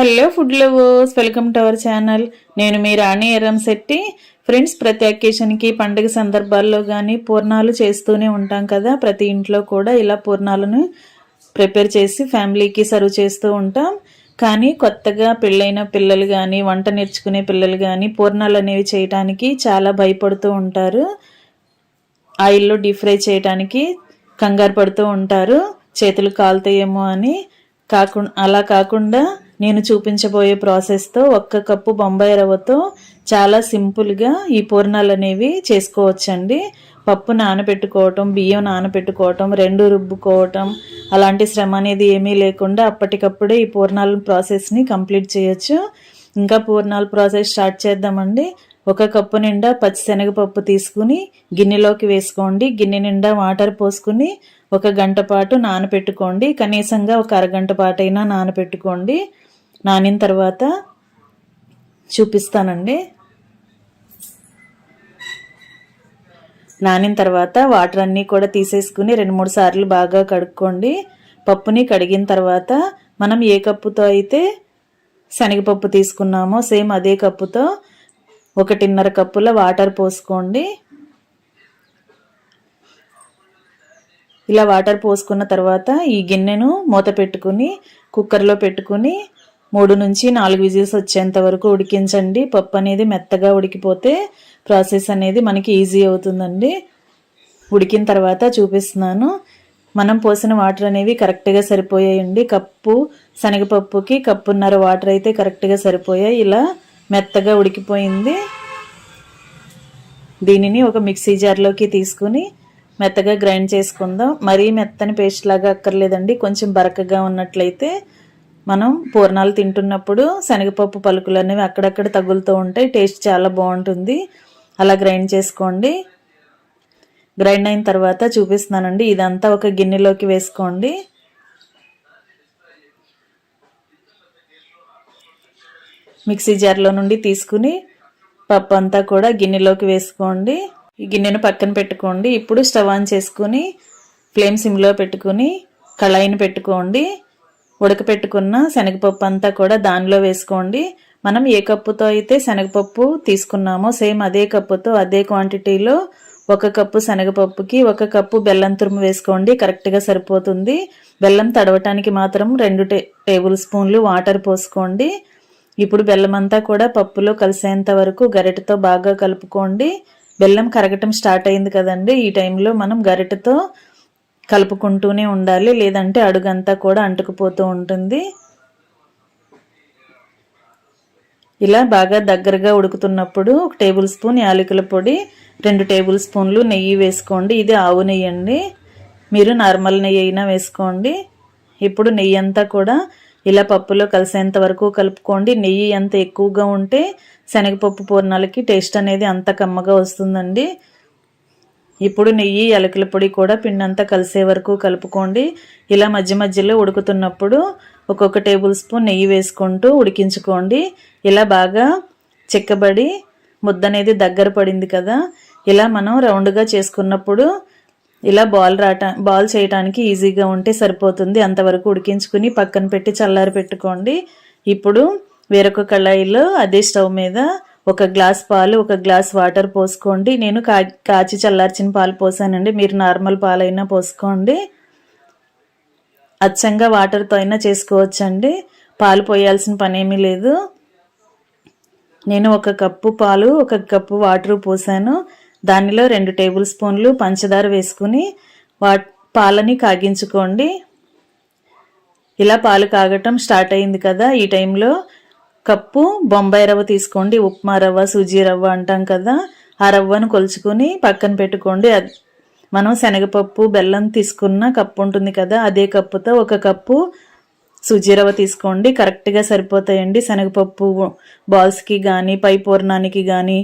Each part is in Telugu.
Hello food lovers, welcome to our channel. నేను మీ రాణి ఎర్రంశెట్టి. ఫ్రెండ్స్, ప్రతి అకేషన్కి పండుగ సందర్భాల్లో కానీ పూర్ణాలు చేస్తూనే ఉంటాం కదా. ప్రతి ఇంట్లో కూడా ఇలా పూర్ణాలను ప్రిపేర్ చేసి ఫ్యామిలీకి సర్వ్ చేస్తూ ఉంటాం. కానీ కొత్తగా పెళ్ళైన పిల్లలు కానీ వంట నేర్చుకునే పిల్లలు కానీ పూర్ణాలు అనేవి చేయడానికి చాలా భయపడుతూ ఉంటారు. ఆయిల్లో డీప్ ఫ్రై చేయడానికి కంగారు పడుతూ ఉంటారు, చేతులు కాలుతాయేమో అని. అలా కాకుండా నేను చూపించబోయే ప్రాసెస్తో 1 కప్పు బొంబాయి రవ్వతో చాలా సింపుల్గా ఈ పూర్ణాలు అనేవి చేసుకోవచ్చండి. పప్పు నానబెట్టుకోవటం, బియ్యం నానబెట్టుకోవటం, 2 రుబ్బుకోవటం అలాంటి శ్రమ అనేది ఏమీ లేకుండా అప్పటికప్పుడే ఈ పూర్ణాల ప్రాసెస్ని కంప్లీట్ చేయొచ్చు. ఇంకా పూర్ణాల ప్రాసెస్ స్టార్ట్ చేద్దామండి. 1 కప్పు నిండా పచ్చిశనగపప్పు తీసుకుని గిన్నెలోకి వేసుకోండి. గిన్నె నిండా వాటర్ పోసుకుని 1 గంట పాటు నానబెట్టుకోండి. కనీసంగా 1 అరగంట పాటైనా నానబెట్టుకోండి. నానిన తర్వాత చూపిస్తానండి. నానిన తర్వాత వాటర్ అన్నీ కూడా తీసేసుకుని 2-3 సార్లు బాగా కడుక్కోండి. పప్పుని కడిగిన తర్వాత మనం ఏ కప్పుతో అయితే శనగపప్పు తీసుకున్నామో సేమ్ అదే కప్పుతో 1.5 కప్పుల వాటర్ పోసుకోండి. ఇలా వాటర్ పోసుకున్న తర్వాత ఈ గిన్నెను మూత పెట్టుకుని కుక్కర్లో పెట్టుకుని 3 నుంచి 4 విజిల్స్ వచ్చేంత వరకు ఉడికించండి. పప్పు అనేది మెత్తగా ఉడికిపోతే ప్రాసెస్ అనేది మనకి ఈజీ అవుతుందండి. ఉడికిన తర్వాత చూపిస్తున్నాను. మనం పోసిన వాటర్ అనేవి కరెక్ట్గా సరిపోయాయండి. కప్పు శనగపప్పుకి 1.5 కప్పు వాటర్ అయితే కరెక్ట్గా సరిపోయాయి. ఇలా మెత్తగా ఉడికిపోయింది. దీనిని ఒక మిక్సీ జార్లోకి తీసుకుని మెత్తగా గ్రైండ్ చేసుకుందాం. మరీ మెత్తని పేస్ట్ లాగా అక్కర్లేదండి. కొంచెం బరకగా ఉన్నట్లయితే మనం పూర్ణాలు తింటున్నప్పుడు శనగపప్పు పలుకులు అనేవి అక్కడక్కడ తగులుతూ ఉంటాయి, టేస్ట్ చాలా బాగుంటుంది. అలా గ్రైండ్ చేసుకోండి. గ్రైండ్ అయిన తర్వాత చూపిస్తున్నానండి. ఇదంతా ఒక గిన్నెలోకి వేసుకోండి. మిక్సీ జార్లో నుండి తీసుకుని పప్పు అంతా కూడా గిన్నెలోకి వేసుకోండి. ఈ గిన్నెను పక్కన పెట్టుకోండి. ఇప్పుడు స్టవ్ ఆన్ చేసుకుని ఫ్లేమ్ సిమ్లో పెట్టుకుని కళాయిని పెట్టుకోండి. ఉడకపెట్టుకున్న శనగపప్పు అంతా కూడా దానిలో వేసుకోండి. మనం ఏ కప్పుతో అయితే శనగపప్పు తీసుకున్నామో సేమ్ అదే కప్పుతో అదే క్వాంటిటీలో 1 కప్పు శనగపప్పుకి 1 కప్పు బెల్లం తురుము వేసుకోండి. కరెక్ట్గా సరిపోతుంది. బెల్లం తడవటానికి మాత్రం 2 టేబుల్ స్పూన్లు వాటర్ పోసుకోండి. ఇప్పుడు బెల్లం అంతా కూడా పప్పులో కలిసేంత వరకు గరిటెతో బాగా కలుపుకోండి. బెల్లం కరగటం స్టార్ట్ అయింది కదండి. ఈ టైంలో మనం గరిటెతో కలుపుకుంటూనే ఉండాలి, లేదంటే అడుగంతా కూడా అంటుకుపోతూ ఉంటుంది. ఇలా బాగా దగ్గరగా ఉడుకుతున్నప్పుడు 1 టేబుల్ స్పూన్ యాలకుల పొడి, 2 టేబుల్ స్పూన్లు నెయ్యి వేసుకోండి. ఇది ఆవు నెయ్యి అండి, మీరు నార్మల్ నెయ్యి అయినా వేసుకోండి. ఇప్పుడు నెయ్యి అంతా కూడా ఇలా పప్పులో కలిసేంత వరకు కలుపుకోండి. నెయ్యి ఎంత ఎక్కువగా ఉంటే శనగపప్పు పూర్ణాలకి టేస్ట్ అనేది అంత కమ్మగా వస్తుందండి. ఇప్పుడు నెయ్యి యాలకుల పొడి కూడా పిండంతా కలిసే వరకు కలుపుకోండి. ఇలా మధ్య మధ్యలో ఉడుకుతున్నప్పుడు 1 టేబుల్ స్పూన్ నెయ్యి వేసుకుంటూ ఉడికించుకోండి. ఇలా బాగా చిక్కబడి ముద్ద అనేది దగ్గర పడింది కదా. ఇలా మనం రౌండ్గా చేసుకున్నప్పుడు ఇలా బాల్ చేయడానికి ఈజీగా ఉంటే సరిపోతుంది. అంతవరకు ఉడికించుకుని పక్కన పెట్టి చల్లారి పెట్టుకోండి. ఇప్పుడు వేరొక కళాయిలో అదే స్టవ్ మీద 1 గ్లాస్ పాలు 1 గ్లాస్ వాటర్ పోసుకోండి. నేను కాచి చల్లార్చిన పాలు పోసానండి, మీరు నార్మల్ పాలైనా పోసుకోండి. అచ్చంగా వాటర్తో అయినా చేసుకోవచ్చండి, పాలు పోయాల్సిన పనేమీ లేదు. నేను 1 కప్పు పాలు 1 కప్పు వాటర్ పోసాను. దానిలో 2 టేబుల్ స్పూన్లు పంచదార వేసుకుని పాలని కాగించుకోండి. ఇలా పాలు కాగటం స్టార్ట్ అయింది కదా. ఈ టైంలో కప్పు బొంబాయి రవ్వ తీసుకోండి. ఉప్మా రవ్వ, సూజీ రవ్వ అంటాం కదా, ఆ రవ్వను కొలుచుకొని పక్కన పెట్టుకోండి. మనం శనగపప్పు బెల్లం తీసుకున్న కప్పు ఉంటుంది కదా, అదే కప్పుతో 1 కప్పు సూజీ రవ్వ తీసుకోండి. కరెక్ట్గా సరిపోతాయండి. శనగపప్పు బాల్స్కి కానీ పై పూర్ణానికి కానీ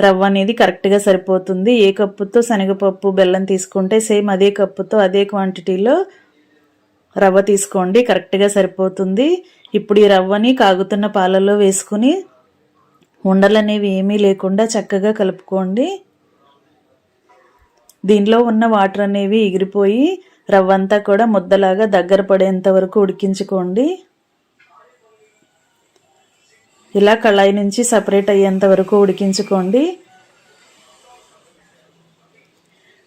రవ్వ అనేది కరెక్ట్గా సరిపోతుంది. ఏ కప్పుతో శనగపప్పు బెల్లం తీసుకుంటే సేమ్ అదే కప్పుతో అదే క్వాంటిటీలో రవ్వ తీసుకోండి, కరెక్ట్గా సరిపోతుంది. ఇప్పుడు ఈ రవ్వని కాగుతున్న పాలలో వేసుకుని ఉండలు అనేవి ఏమీ లేకుండా చక్కగా కలుపుకోండి. దీనిలో ఉన్న వాటర్ అనేవి ఎగిరిపోయి రవ్వంతా కూడా ముద్దలాగా దగ్గర పడేంత వరకు ఉడికించుకోండి. ఇలా కళాయి నుంచి సపరేట్ అయ్యేంత వరకు ఉడికించుకోండి.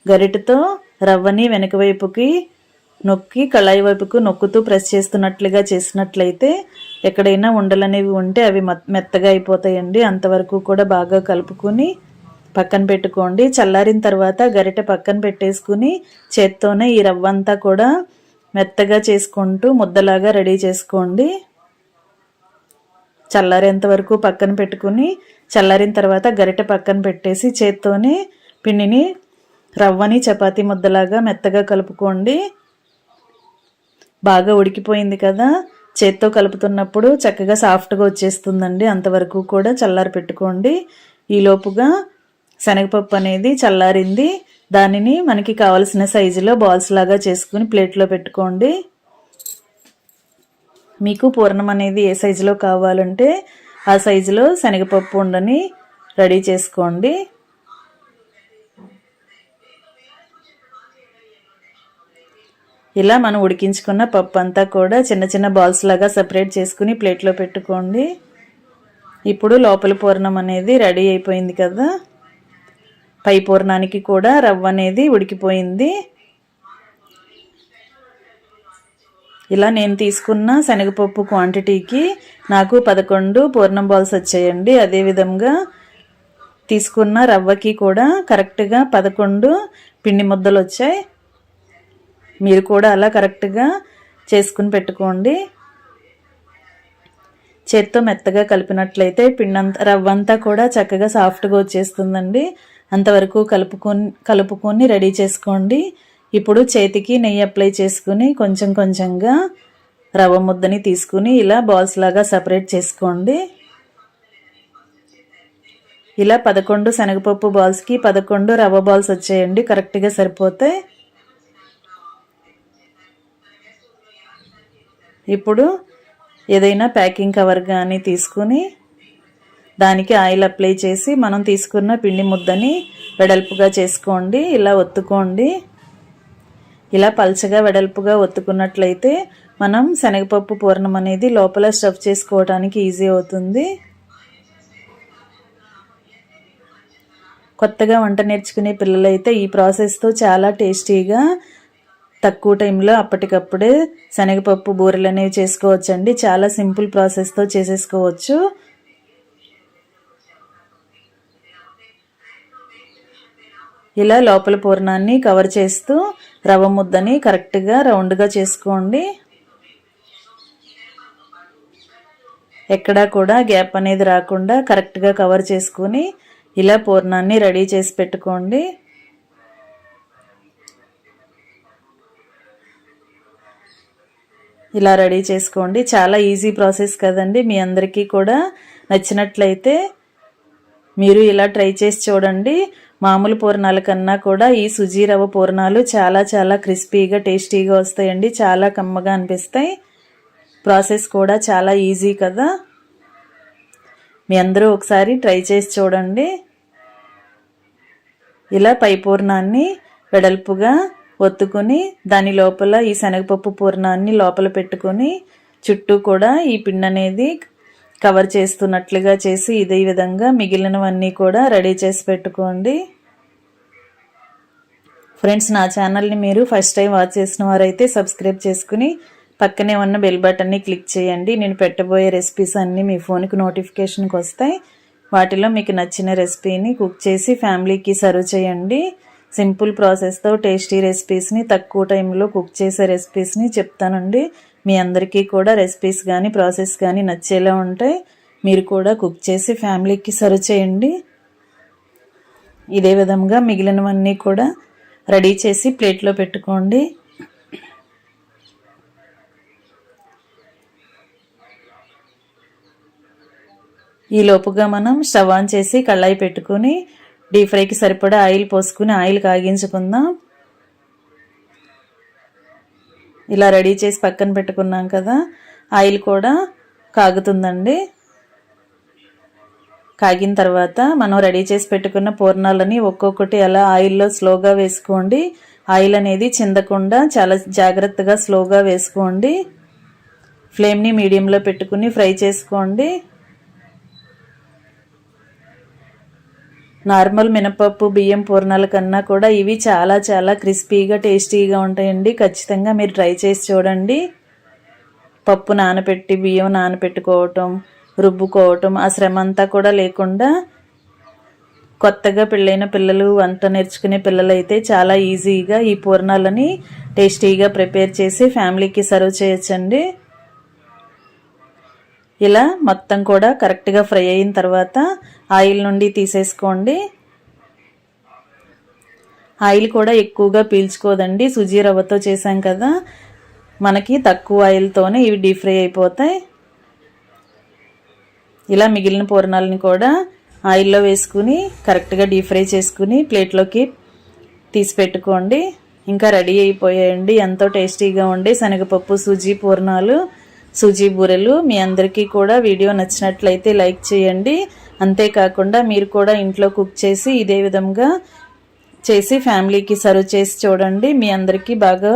గరిటెతో రవ్వని వెనక వైపుకి నొక్కి కళాయి వైపుకు నొక్కుతూ ప్రెస్ చేస్తున్నట్లుగా చేసినట్లయితే ఎక్కడైనా ఉండలనేవి ఉంటే అవి మెత్తగా అయిపోతాయండి. అంతవరకు కూడా బాగా కలుపుకొని పక్కన పెట్టుకోండి. చల్లారిన తర్వాత గరిటె పక్కన పెట్టేసుకుని చేత్తోనే ఈ రవ్వ అంతా కూడా మెత్తగా చేసుకుంటూ ముద్దలాగా రెడీ చేసుకోండి. చల్లారేంత వరకు పక్కన పెట్టుకుని చల్లారిన తర్వాత గరిటె పక్కన పెట్టేసి చేత్తోనే పిండిని రవ్వని చపాతీ ముద్దలాగా మెత్తగా కలుపుకోండి. బాగా ఉడికిపోయింది కదా, చేత్తో కలుపుతున్నప్పుడు చక్కగా సాఫ్ట్గా వచ్చేస్తుందండి. అంతవరకు కూడా చల్లారి పెట్టుకోండి. ఈలోపుగా శనగపప్పు అనేది చల్లారింది. దానిని మనకి కావలసిన సైజులో బాల్స్ లాగా చేసుకుని ప్లేట్లో పెట్టుకోండి. మీకు పూర్ణం అనేది ఏ సైజులో కావాలంటే ఆ సైజులో శనగపప్పు ఉండని రెడీ చేసుకోండి. ఇలా మనం ఉడికించుకున్న పప్పు అంతా కూడా చిన్న చిన్న బాల్స్ లాగా సెపరేట్ చేసుకుని ప్లేట్లో పెట్టుకోండి. ఇప్పుడు లోపల పూర్ణం అనేది రెడీ అయిపోయింది కదా, పై పూర్ణానికి కూడా రవ్వ అనేది ఉడికిపోయింది. ఇలా నేను తీసుకున్న శనగపప్పు క్వాంటిటీకి నాకు 11 పూర్ణం బాల్స్ వచ్చాయండి. అదేవిధంగా తీసుకున్న రవ్వకి కూడా కరెక్ట్గా 11 పిండి ముద్దలు వచ్చాయి. మీరు కూడా అలా కరెక్ట్గా చేసుకుని పెట్టుకోండి. చేత్తో మెత్తగా కలిపినట్లయితే రవ్వ అంతా కూడా చక్కగా సాఫ్ట్గా వచ్చేస్తుందండి. అంతవరకు కలుపుకొని రెడీ చేసుకోండి. ఇప్పుడు చేతికి నెయ్యి అప్లై చేసుకుని కొంచెం కొంచెంగా రవ్వ ముద్దని తీసుకుని ఇలా బాల్స్ లాగా సపరేట్ చేసుకోండి. ఇలా 11 శనగపప్పు బాల్స్కి 11 రవ్వ బాల్స్ వచ్చాయండి, కరెక్ట్గా సరిపోతాయి. ఇప్పుడు ఏదైనా ప్యాకింగ్ కవర్ కానీ తీసుకుని దానికి ఆయిల్ అప్లై చేసి మనం తీసుకున్న పిండి ముద్దని వెడల్పుగా చేసుకోండి. ఇలా ఒత్తుకోండి. ఇలా పల్చగా వెడల్పుగా ఒత్తుకున్నట్లయితే మనం శనగపప్పు పూర్ణం అనేది లోపల స్టఫ్ చేసుకోవడానికి ఈజీ అవుతుంది. కొత్తగా వంట నేర్చుకునే పిల్లలైతే ఈ ప్రాసెస్తో చాలా టేస్టీగా తక్కువ టైంలో అప్పటికప్పుడే శనగపప్పు బూరెలు అనేవి చేసుకోవచ్చండి. చాలా సింపుల్ ప్రాసెస్తో చేసేసుకోవచ్చు. ఇలా లోపల పూర్ణాన్ని కవర్ చేస్తూ రవ్వ ముద్దని కరెక్ట్గా రౌండ్గా చేసుకోండి. ఎక్కడా కూడా గ్యాప్ అనేది రాకుండా కరెక్ట్గా కవర్ చేసుకుని ఇలా పూర్ణాన్ని రెడీ చేసి పెట్టుకోండి. ఇలా రెడీ చేసుకోండి. చాలా ఈజీ ప్రాసెస్ కదండి. మీ అందరికీ కూడా నచ్చినట్లయితే మీరు ఇలా ట్రై చేసి చూడండి. మామూలు పూర్ణాల కన్నా కూడా ఈ సుజీ రవ్వ పూర్ణాలు చాలా చాలా క్రిస్పీగా టేస్టీగా వస్తాయండి. చాలా కమ్మగా అనిపిస్తాయి. ప్రాసెస్ కూడా చాలా ఈజీ కదా. మీ అందరూ ఒకసారి ట్రై చేసి చూడండి. ఇలా పై పూర్ణాన్ని వెడల్పుగా ఒత్తుకొని దాని లోపల ఈ శనగపప్పు పూర్ణాన్ని లోపల పెట్టుకొని చుట్టూ కూడా ఈ పిండి అనేది కవర్ చేస్తున్నట్లుగా చేసి ఇదే విధంగా మిగిలినవన్నీ కూడా రెడీ చేసి పెట్టుకోండి. ఫ్రెండ్స్, నా ఛానల్ని మీరు ఫస్ట్ టైం వాచ్ చేసిన వారైతే సబ్స్క్రైబ్ చేసుకుని పక్కనే ఉన్న బెల్ బటన్ని క్లిక్ చేయండి. నేను పెట్టబోయే రెసిపీస్ అన్నీ మీ ఫోన్కి నోటిఫికేషన్కి వస్తాయి. వాటిలో మీకు నచ్చిన రెసిపీని కుక్ చేసి ఫ్యామిలీకి సర్వ్ చేయండి. సింపుల్ ప్రాసెస్తో టేస్టీ రెసిపీస్ని తక్కువ టైంలో కుక్ చేసే రెసిపీస్ని చెప్తానండి. మీ అందరికీ కూడా రెసిపీస్ కానీ ప్రాసెస్ కానీ నచ్చేలా ఉంటాయి. మీరు కూడా కుక్ చేసి ఫ్యామిలీకి సర్వ్ చేయండి. ఇదే విధంగా మిగిలినవన్నీ కూడా రెడీ చేసి ప్లేట్లో పెట్టుకోండి. ఈ లోపుగా మనం స్టవ్ ఆన్ చేసి కళాయి పెట్టుకుని డీప్ ఫ్రైకి సరిపడా ఆయిల్ పోసుకుని ఆయిల్ కాగించుకుందాం. ఇలా రెడీ చేసి పక్కన పెట్టుకున్నాం కదా, ఆయిల్ కూడా కాగుతుందండి. కాగిన తర్వాత మనం రెడీ చేసి పెట్టుకున్న పూర్ణాలని ఒక్కొక్కటి అలా ఆయిల్లో స్లోగా వేసుకోండి. ఆయిల్ అనేది చిందకుండా చాలా జాగ్రత్తగా స్లోగా వేసుకోండి. ఫ్లేమ్ని మీడియంలో పెట్టుకుని ఫ్రై చేసుకోండి. నార్మల్ మినపప్పు బియ్యం పూర్ణాల కన్నా కూడా ఇవి చాలా చాలా క్రిస్పీగా టేస్టీగా ఉంటాయండి. ఖచ్చితంగా మీరు ట్రై చేసి చూడండి. పప్పు నానబెట్టి బియ్యం నానబెట్టుకోవటం, రుబ్బుకోవటం ఆ శ్రమ అంతా కూడా లేకుండా కొత్తగా పెళ్ళైన పిల్లలు, వంట నేర్చుకునే పిల్లలు అయితే చాలా ఈజీగా ఈ పూర్ణాలని టేస్టీగా ప్రిపేర్ చేసి ఫ్యామిలీకి సర్వ్ చేయొచ్చండి. ఇలా మొత్తం కూడా కరెక్ట్గా ఫ్రై అయిన తర్వాత ఆయిల్ నుండి తీసేసుకోండి. ఆయిల్ కూడా ఎక్కువగా పీల్చుకోదండి. సుజీ రవ్వతో చేసాం కదా, మనకి తక్కువ ఆయిల్తోనే ఇవి డీప్ ఫ్రై అయిపోతాయి. ఇలా మిగిలిన పూర్ణాలని కూడా ఆయిల్లో వేసుకుని కరెక్ట్గా డీప్ ఫ్రై చేసుకుని ప్లేట్లోకి తీసి పెట్టుకోండి. ఇంకా రెడీ అయిపోయాయండి ఎంతో టేస్టీగా ఉండే శనగపప్పు సూజీ పూర్ణాలు, సూజీ బూరెలు. మీ అందరికీ కూడా వీడియో నచ్చినట్లయితే లైక్ చేయండి. అంతేకాకుండా మీరు కూడా ఇంట్లో కుక్ చేసి ఇదే విధంగా చేసి ఫ్యామిలీకి సర్వ్ చేసి చూడండి. మీ అందరికీ బాగా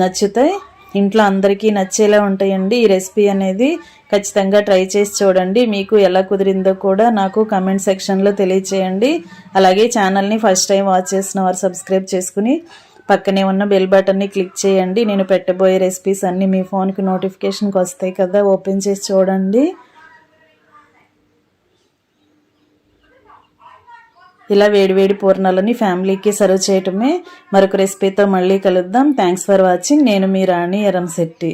నచ్చుతాయి. ఇంట్లో అందరికీ నచ్చేలా ఉంటాయండి. ఈ రెసిపీ అనేది ఖచ్చితంగా ట్రై చేసి చూడండి. మీకు ఎలా కుదిరిందో కూడా నాకు కమెంట్ సెక్షన్లో తెలియచేయండి. అలాగే ఛానల్ని ఫస్ట్ టైం వాచ్ చేసిన వారు సబ్స్క్రైబ్ చేసుకుని పక్కనే ఉన్న బెల్ బటన్ని క్లిక్ చేయండి. నేను పెట్టబోయే రెసిపీస్ అన్నీ మీ ఫోన్కి నోటిఫికేషన్కి వస్తాయి కదా, ఓపెన్ చేసి చూడండి. ఇలా వేడివేడి పూర్ణాలని ఫ్యామిలీకి సర్వ్ చేయటమే. మరొక రెసిపీతో మళ్ళీ కలుద్దాం. Thanks for watching. నేను మీ రాణి ఎరంశెట్టి.